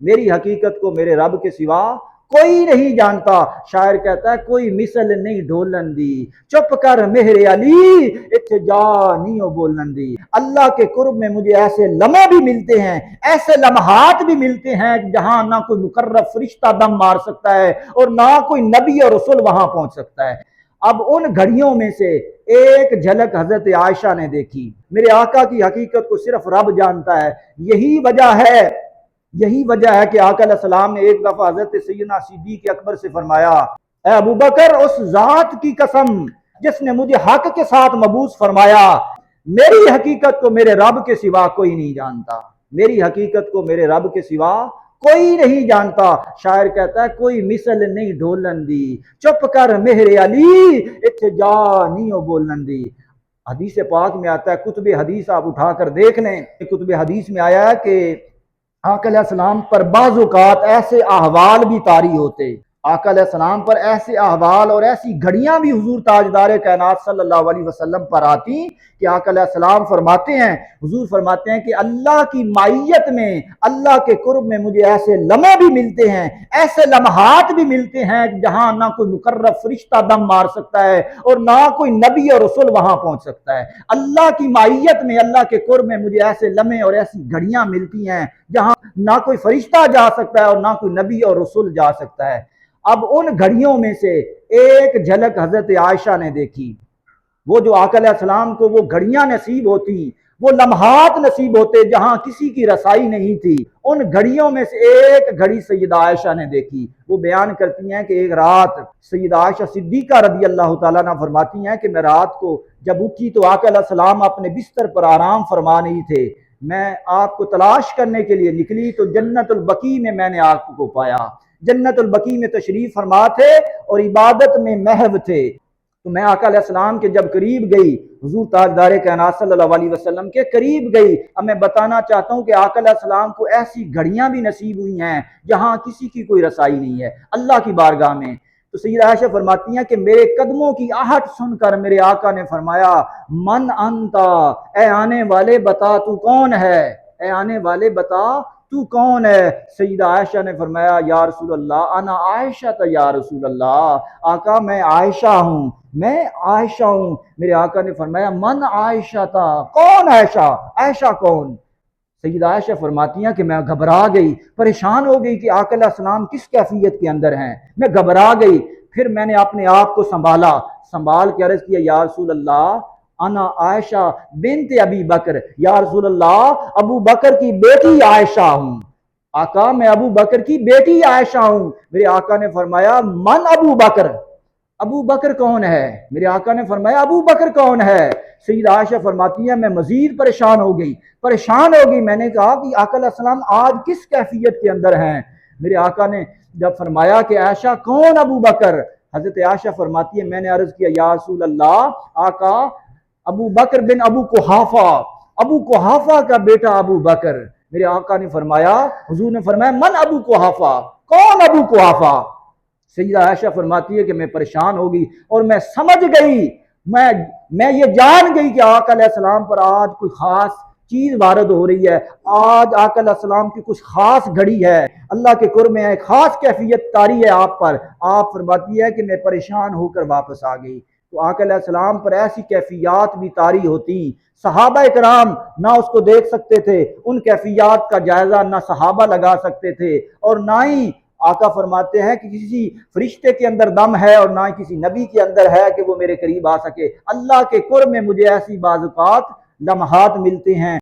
मेरी हकीकत को मेरे रब के सिवा कोई नहीं जानता। शायर कहता है कोई मिसल नहीं ढोलन दी, चुप कर मेरे अली इत्थे जा नहीं हो बोलन दी। अल्लाह के कुर्ब में मुझे ऐसे लम्हे भी मिलते हैं, ऐसे लम्हात भी मिलते हैं जहां ना कोई मुकर्रब फरिश्ता दम मार सकता है और ना कोई नबी और रसूल वहां पहुंच सकता है। अब उन घड़ियों में से एक झलक हजरत आयशा ने देखी। मेरे आका की हकीकत को सिर्फ रब जानता है। यही वजह है कि आका अलैहिस्सलाम ने एक दफा हजरत सैयदना सिद्दीक अकबर से फरमाया, ए अबू बकर, उस जात की कसम जिसने मुझे हक के साथ मबूस फरमाया, मेरी हकीकत को मेरे रब के सिवा कोई नहीं जानता। मेरी हकीकत को मेरे रब के सिवा कोई नहीं जानता। शायर कहता है कोई मिसल नहीं ढोलन दी, चुप कर मेरे अली इत्थे जा नहीं हो बोलन दी। हदीस पाक में आता है, कुतुब हदीस आप उठा कर देख लें, कुतुब हदीस में आया है कि आका अलैहिस्सलाम पर बाज़ औक़ात ऐसे अहवाल भी तारी होते, आका अलैहिस्सलाम पर ऐसे अहवाल और ऐसी घड़ियां भी हुजूर ताजदार कायनात सल्लल्लाहु अलैहि वसल्लम पर आती कि आका अलैहिस्सलाम फरमाते हैं, हुजूर फरमाते हैं कि अल्लाह की माइयत में, अल्लाह के कुर्ब में मुझे ऐसे लम्हे भी मिलते हैं, ऐसे लम्हात भी मिलते हैं जहां ना कोई मुकर्रब फरिश्ता दम मार सकता है और ना कोई नबी और रसूल वहां पहुंच सकता है। अल्लाह की माइयत में, अल्लाह के कुर्ब में मुझे ऐसे लम्हे और ऐसी घड़ियां मिलती हैं जहां ना कोई फरिश्ता जा सकता है और ना कोई नबी और रसूल जा सकता है। अब उन घड़ियों में से एक झलक हजरत आयशा ने देखी। वो जो आका अलैहिस्सलाम को वो घड़ियां नसीब होती, वो लम्हात नसीब होते जहां किसी की रसाई नहीं थी, उन घड़ियों में से एक घड़ी सैयदा आयशा ने देखी। वो बयान करती हैं कि एक रात सैयदा आयशा सिद्दीका रज़ी अल्लाह तआला अन्हा फरमाती हैं कि मैं रात को जब उठी तो आका अलैहिस्सलाम अपने बिस्तर पर आराम फरमा नहीं थे। मैं आपको तलाश करने के लिए निकली तो जन्नतुल बकी में मैंने आपको पाया। जन्नतुल बकी में तशरीफ फरमा थे और इबादत में महव थे। तो मैं आका अलैहिस्सलाम के जब करीब गई, हुजूर ताजदार कायनात सल्लल्लाहु अलैहि वसल्लम के करीब गई, अब मैं बताना चाहता हूँ कि आका अलैहिस्सलाम को ऐसी घड़ियां भी नसीब हुई हैं जहां किसी की कोई रसाई नहीं है अल्लाह की बारगाह में। तो सैयदा आयशा फरमाती हैं कि मेरे कदमों की आहट सुनकर मेरे आका ने फरमाया, मन अंता, ए आने वाले बता तू कौन है, ए आने वाले बता तू कौन है। सैयदा आयशा ने फरमाया, या रसूल अल्लाह अना आयशा था, या रसूल अल्लाह, आका मैं आयशा हूँ, मैं आयशा हूँ। मेरे आका ने फरमाया, मन आयशा था, कौन आयशा, आयशा कौन। सैयदा आयशा फरमाती हैं कि मैं घबरा गई, परेशान हो गई कि आका अलैहिस्सलाम किस कैफियत के अंदर हैं। मैं घबरा गई, फिर मैंने अपने आप को संभाल के अर्ज किया, या रसूल अल्लाह अना आयशा बिन्त अबी बकर, या रसूल अल्लाह अबू बकर की बेटी आयशा हूँ। आका मैं अबू बकर की बेटी आयशा हूँ। मेरे आका ने फरमाया, मन अबू बकर, अबू बकर कौन है। मेरे आका ने फरमाया, अबू बकर कौन है। सैयदा आयशा फरमाती है मैं मजीद परेशान हो गई। मैंने कहा कि आका अलैहिस्सलाम आज किस कैफियत के अंदर हैं। मेरे आका ने जब फरमाया कि आयशा कौन अबू बकर, हजरत आयशा फरमाती है मैंने अर्ज किया, या रसूल अल्लाह, आका अबू बकर बिन अबू कुहाफा का बेटा अबू बकर। मेरे आका ने फरमाया, हुजूर ने फरमाया, मन अबू कुहाफा, कौन अबू कुहाफा। सैयदा आयशा फरमाती है कि मैं परेशान हो गई और मैं समझ गई, मैं ये जान गई कि आका अलैहिस्सलाम पर आज कोई खास चीज वारद हो रही है। आज आका अलैहिस्सलाम की कुछ खास घड़ी है, अल्लाह के कुर्ब में एक खास कैफियत तारी है आप पर। आप फरमाती है कि मैं परेशान होकर वापस आ गई। तो आका अलैहिस्सलाम पर ऐसी कैफियत भी तारी होती, सहाबा इकराम ना उसको देख सकते थे, उन कैफियत का जायजा ना सहाबा लगा सकते थे और ना ही आका फरमाते हैं कि किसी फरिश्ते के अंदर दम है और ना किसी नबी के अंदर है कि वो मेरे करीब आ सके। अल्लाह के कुर्ब में मुझे ऐसी बाज़ औक़ात लम्हात मिलते हैं